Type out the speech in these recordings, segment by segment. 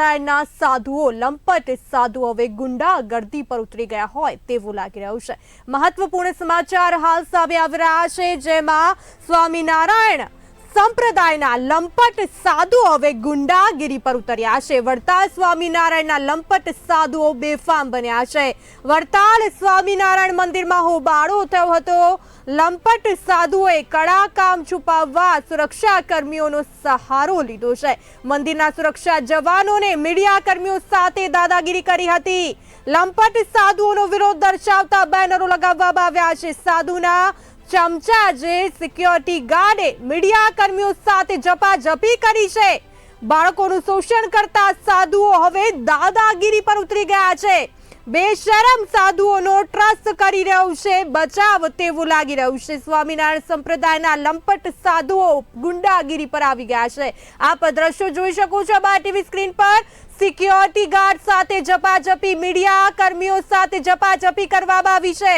સ્વામિનારાયણના સાધુઓ લંપટ સાધુઓ હવે ગુંડાગર્દી પર ઉતરી ગયા હોય તેવું લાગી રહ્યું છે। મહત્વપૂર્ણ સમાચાર હાલ સામે આવી રહ્યા છે, જેમાં સ્વામિનારાયણ સંપ્રદાયના લંપટ સાધુઓ હવે ગુંડાગીરી પર ઉતર્યા છે। વડતાલ સ્વામિનારાયણના લંપટ સાધુઓ બેફામ બન્યા છે। વડતાલ સ્વામિનારાયણ મંદિરમાં હોબાળો થયો હતો। લંપટ સાધુઓએ કડા કામ છુપાવવા સુરક્ષા કર્મીઓનો સહારો લીધો છે। મંદિરના સુરક્ષા જવાનોને મીડિયા કર્મીઓ સાથે દાદાગીરી કરી હતી। લંપટ સાધુઓનો વિરોધ દર્શાવતા બેનરો લગાવવામાં આવ્યા છે। સાધુના ચમચા જે સિક્યોરિટી ગાર્ડે મીડિયા કર્મીઓ સાથે ઝપાઝપી કરી છે। બાળકોનું શોષણ કરતા સાધુઓ હવે દાદાગીરી પર ઉતરી ગયા છે। બેશરમ સાધુઓનો ટ્રસ્ટ કરી રહ્યું છે બચાવ તેવું લાગી રહ્યું છે। સ્વામિનારાયણ સંપ્રદાયના લંપટ સાધુઓ ગુંડાગીરી પર આવી ગયા છે। આપ દ્રશ્યો જોઈ શકો છો બાર ટીવી સ્ક્રીન પર। સિક્યોરિટી ગાર્ડ સાથે ઝપાઝપી, મીડિયા કર્મીઓ સાથે ઝપાઝપી કરવામાં આવી છે।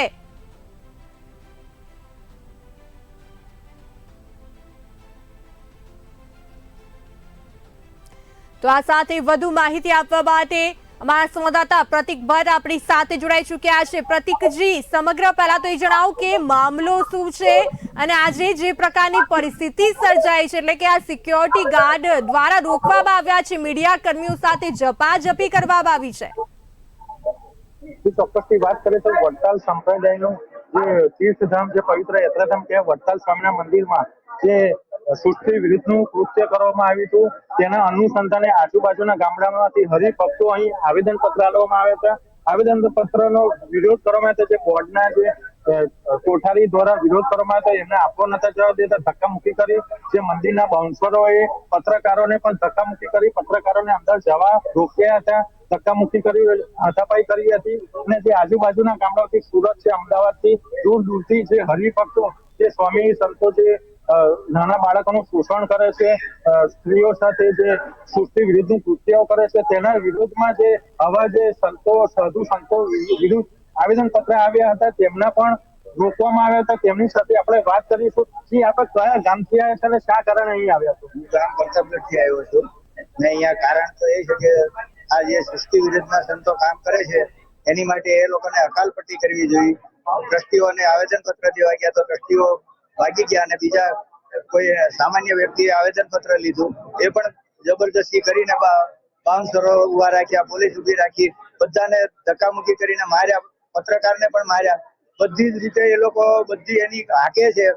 તો આ સાથે વધુ માહિતી આપવા માટે અમારા સંવાદદાતા પ્રતિક ભટ્ટ આપણી સાથે જોડાઈ ચૂક્યા છે। પ્રતિકજી, સમગ્ર પહેલા તો એ જણાવો કે મામલો શું છે અને આજે જે પ્રકારની પરિસ્થિતિ સર્જાઈ છે, એટલે કે આ સિક્યોરિટી ગાર્ડ દ્વારા રોકવામાં આવ્યા છે, મીડિયા કર્મીઓ સાથે ઝપાઝપી કરવામાં આવી છે। ચોક્કસથી વાત કરીએ તો વડતાલ સંપ્રદાયનું જે તીર્થધામ, જે પવિત્ર યાત્રાધામ કહેવાય વડતાલ સ્વામિના મંદિરમાં જે સૃષ્ટિ વિરુદ્ધનું કૃત્ય કરવામાં આવ્યું હતું, તેના અનુસંધાને આજુબાજુના ગામડામાંથી હરિભક્તો અહીં આવેદનપત્ર આપવામાં આવ્યા હતા। આવેદનપત્રનો વિરોધ કરવામાં આવ્યો, જે બોર્ડના જે કોઠારી દ્વારા વિરોધ કરવામાં આવ્યો, એમને આપવા નતા જવા દેતા, ધક્કામુક્કી કરી। જે મંદિરના બાઉન્સરોએ પત્રકારોને પણ ધક્કામુક્કી કરી, પત્રકારોને અંદર જવા રોક્યા હતા, ધક્કામુક્કી કરી, હાથાપાઈ કરી હતી। અને જે આજુબાજુના ગામડાઓથી, સુરત છે, અમદાવાદથી દૂર દૂરથી જે હરિભક્તો, જે સ્વામી સંતો જે નાના બાળકોનું શોષણ કરે છે, સ્ત્રીઓ સાથે જે સૃષ્ટિ વિરુદ્ધનું કૃત્યો કરે છે, તેના વિરોધમાં જે આવા જે સંતો, સાધુ સંતો વિરુદ્ધ આવેદનપત્ર આવ્યા હતા, તેમના પણ રોકવામાં આવ્યા હતા। તેમની સાથે આપણે વાત કરીશું કે આપણે કયા ગામથી આવ્યા છે અને શા કારણે અહીં આવ્યા છો? હું ગામ પ્રતાપગઢથી આવ્યો છું ને અહીંયા કારણ તો એ છે કે આ જે સૃષ્ટિ વિરુદ્ધના સંતો કામ કરે છે એની માટે એ લોકોને અકાલપટ્ટી કરવી જોઈએ। ટ્રસ્ટીઓને આવેદનપત્ર દેવા ગયા તો ટ્રસ્ટીઓ ભાગી ગયા અને બીજા કોઈ સામાન્ય વ્યક્તિએ આવેદનપત્ર લીધું, એ પણ જબરજસ્તી કરીને બાઉન્સરો ઉભા રાખ્યા, પોલીસ ઉભી રાખી, બધાને ધક્કામુક્કી કરીને માર્યા, પત્રકારને પણ માર્યા। બધી જ રીતે એ લોકો બધી એની હાકે છે।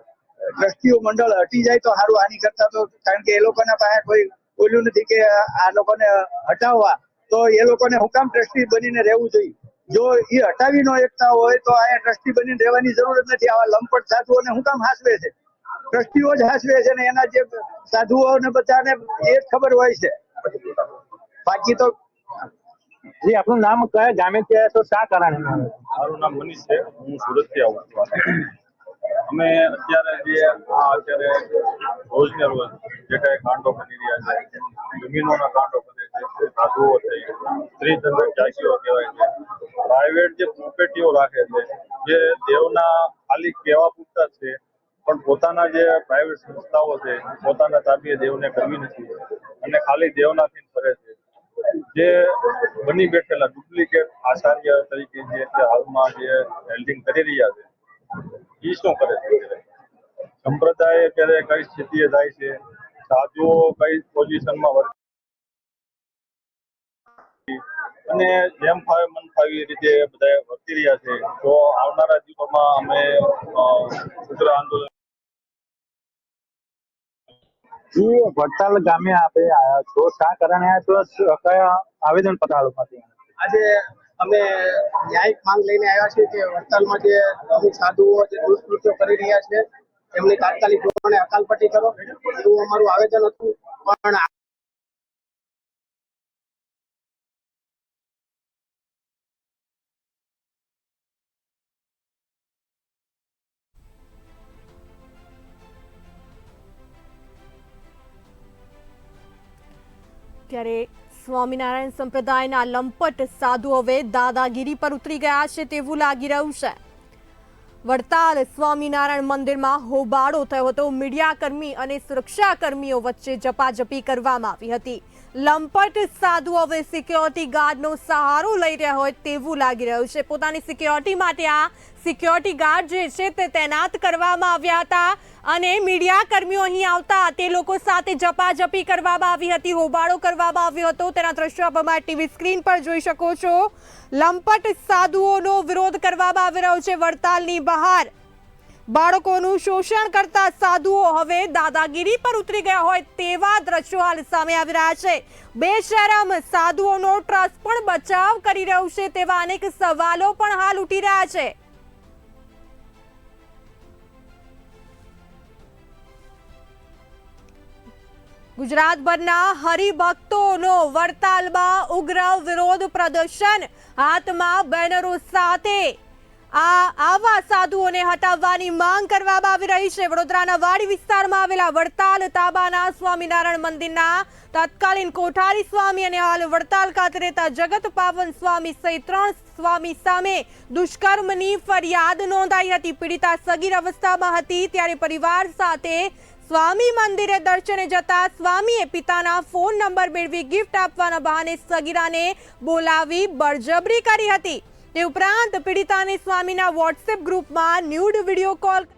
ટ્રસ્ટીઓ મંડળ હટી જાય તો સારું, આની કરતા તો, કારણ કે એ લોકોના પાસે કોઈ બોલ્યું નથી કે આ લોકોને હટાવવા, તો એ લોકોને હું કામ ટ્રસ્ટી બનીને રહેવું જોઈએ? જો એ હટાવી ન એકતા હોય તો આ ટ્રસ્ટી બનીને રહેવાની જરૂર જ નથી। આવા લંપટ સાધુઓને હું કામ હાસવે છે? ટ્રસ્ટીઓ જ હાસવે છે ને એના જે સાધુઓને બધાને એ જ ખબર હોય છે। બાકી તો જી, આપનું નામ, કયા ગામેથી આવ્યા છો, શા કારણે? મારું નામ મનીષ છે, હું સુરતથી આવું છું। અમે અત્યારે રોજને રોજ જે કઈ કાંડો બની રહ્યા છે, જમીનોના કાંડો બને છે, સાધુઓ છે, સ્ત્રી ધન જાગીઓ કહેવાય છે, પ્રાઇવેટ જે પ્રોપર્ટીઓ રાખે છે, જે દેવના ખાલી કહેવા પૂરતા છે, પણ પોતાના જે પ્રાઇવેટ સંસ્થાઓ છે પોતાના તાબીએ દેવને કરવી નથી અને ખાલી દેવનાથી ફરે છે। જે બની બેઠેલા ડુપ્લિકેટ આચાર્ય તરીકે જે હાલમાં જે હેલ્ડિંગ કરી રહ્યા છે, એ શું કરે છે? સંપ્રદાય અત્યારે કઈ સ્થિતિએ જાય છે, સાધુઓ કઈ પોઝિશનમાં વર્તે અને જેમ ફાવે મન ફાવી રીતે બધા વર્તી રહ્યા છે। તો આવનારા દિવસોમાં અમે ઉગ્ર આંદોલન। વડતાલ ગામે આપણે આવ્યા છો, શા કારણે આવ્યા છો, કયા આવેદનપત્ર આપવાથી? આજે અમે ન્યાયિક માંગ લઈને આવ્યા છીએ કે વડતાલમાં જે અમુક સાધુઓ જે દુષ્કૃત્યો કરી રહ્યા છે એમની તાત્કાલિક ધોરણે અકાલપટ્ટી કરો, એવું અમારું આવેદન હતું। પણ ત્યારે સ્વામિનારાયણ સંપ્રદાયના લંપટ સાધુઓ હવે દાદાગીરી પર ઉતરી ગયા છે તેવું લાગી રહ્યું છે। વડતાલ સ્વામિનારાયણ મંદિરમાં હોબાળો થયો હતો। મીડિયાકર્મી અને સુરક્ષાકર્મીઓ વચ્ચે ઝપાઝપી કરવામાં આવી હતી। લંપટ સાધુ હવે સિક્યોરિટી ગાર્ડનો સહારો લઈ રહ્યા હોય તેવું લાગી રહ્યું છે. પોતાની સિક્યોરિટી માટે આ સિક્યોરિટી ગાર્ડ જે છે તે તૈનાત કરવામાં આવ્યા હતા અને મીડિયા કર્મીઓ અહીં આવતા તે લોકો સાથે ઝપાઝપી કરવામાં આવી હતી, હોબાળો કરવામાં આવ્યો હતો. તેના દ્રશ્યો આપ અમારા ટીવી સ્ક્રીન પર જોઈ શકો છો. લંપટ સાધુઓનો વિરોધ કરવામાં આવી રહ્યો છે. વડતાલની બહાર બાળકોનું શોષણ કરતા સાધુઓ હવે દાદાગીરી પર ઉતરી ગયા હોય તેવા દ્રશ્યો હાલ સામે આવી રહ્યા છે. બેશરમ સાધુઓનો ટ્રસ્ટ પણ બચાવ કરી રહ્યું છે તેવા અનેક સવાલો પણ હાલ ઉઠી રહ્યા છે. ગુજરાતભરના હરિભક્તોનો વડતાલમાં ઉગ્ર વિરોધ પ્રદર્શન, હાથમાં બેનરો સાથે આવા સાધુઓને હટાવવાની માંગ કરવામાં આવી રહી છે. વડોદરાના વાડી વિસ્તારમાં આવેલા વડતાલ તાબાના સ્વામિનારાયણ મંદિરના તત્કાલીન કોઠારી સ્વામી અને હાલ વડતાલ ખાતે રહેતા જગત પાવન સ્વામી સહિત 3 સ્વામી સામે દુષ્કર્મની ફરિયાદ નોંધાઈ હતી. પીડિતા સગીર અવસ્થામાં હતી ત્યારે પરિવાર સાથે સ્વામી મંદિરે દર્શને જતા સ્વામીએ પિતાના ફોન નંબર મેળવી ગિફ્ટ આપવાના બહાને સગીરાને બોલાવી બળજબરી કરી હતી. તે ઉપરાંત પીડિતાને સ્વામીના વોટ્સએપ ગ્રુપમાં ન્યૂડ વિડીયો કોલ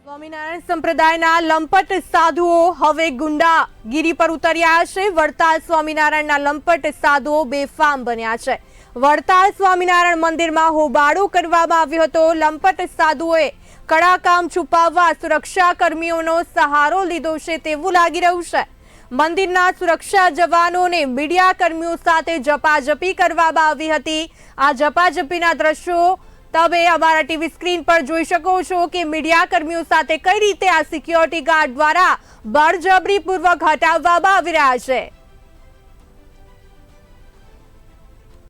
સ્વામિનારાયણ સંપ્રદાયના લંપટ સાધુઓ હવે ગુંડાગીરી પર ઉતર્યા છે. વડતાલ સ્વામિનારાયણના લંપટ સાધુઓ બેફામ બન્યા છે. વડતાલ સ્વામિનારાયણ મંદિરમાં હોબાળો કરવામાં આવ્યો હતો. લંપટ સાધુઓએ કડાકામ છુપાવવા સુરક્ષા કર્મીઓનો સહારો લીધો છે તેવું લાગી રહ્યું છે. મંદિરના સુરક્ષા જવાનોને મીડિયા કર્મીઓ સાથે ઝપાઝપી કરવામાં આવી હતી. આ ઝપાઝપીના દ્રશ્યો તમે અમારા ટીવી સ્ક્રીન પર જોઈ શકો છો કે મીડિયા કર્મીઓ સાથે કઈ રીતે આ સિક્યોરિટી ગાર્ડ દ્વારા બળજબરીપૂર્વક હટાવવામાં આવી રહ્યા છે.